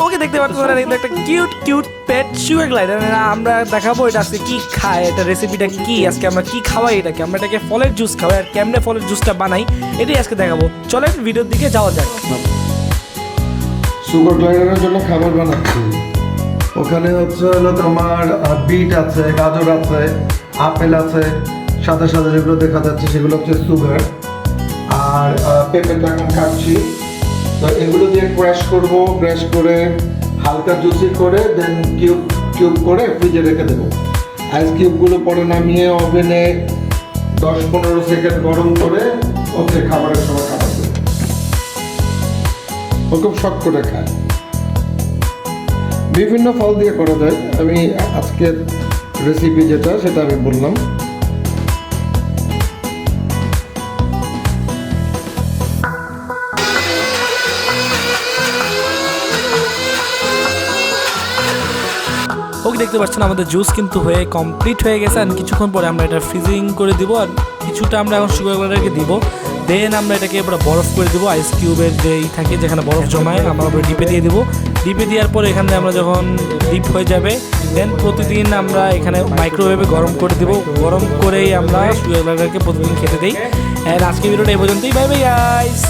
ওকে দেখতে পাচ্ছেন এটা একটা কিউট কিউট পেট সুগার গ্লাইডার। আমরা দেখাবো এটা আজকে কি খায়, এটা রেসিপিটা কি, আজকে আমরা কি খাওয়াই এটাকে। আমরা এটাকে ফলের জুস খাওয়াই, আর কেমনে ফলের জুসটা বানাই এটাই আজকে দেখাবো। চলেন ভিডিওর দিকে যাওয়া যাক। সুগার গ্লাইডারের জন্য খাবার বানাচ্ছি। ওখানে হলো তোমার বিট আছে, গাজর আছে, আপেল আছে, সাদা সাদা যেগুলো দেখা যাচ্ছে সেগুলো হচ্ছে সুগার, আর পেঁপেটা এখন কাটছি। তো এগুলো দিয়ে ক্র্যাশ করব, ক্র্যাশ করে হালকা জুসি করে দেন কিউব কিউব করে ফ্রিজে রেখে দেবো। আইস কিউবগুলো পরে নামিয়ে ওভেনে 10-15 সেকেন্ড গরম করে ওকে খাবারের সময় খাবার দেবো। ও খুব শখ করে খায়। বিভিন্ন ফল দিয়ে করা যায়। আমি আজকের রেসিপি যেটা সেটা আমি বললাম। ওকে দেখতে পাচ্ছেন আমাদের জুস কিন্তু হয়ে কমপ্লিট হয়ে গেছে। আর কিছুক্ষণ পরে আমরা এটা ফ্রিজিং করে দিব, আর কিছুটা আমরা এখন সুগার গ্লাইডারকে দিব। দেন আমরা এটাকে এবার বরফ করে দেবো। আইস কিউবের যেই থাকে যেখানে বরফ জমায় আমরা ডিপে দিয়ে দেবো। ডিপে দেওয়ার পরে এখানে আমরা যখন ডিপ হয়ে যাবে দেন প্রতিদিন আমরা এখানে মাইক্রোওয়েভে গরম করে দেবো। গরম করেই আমরা সুগার গ্লাইডারকে প্রতিদিন খেতে দিই। আর আজকে ভিডিওটা এই পর্যন্তই। Bye bye guys.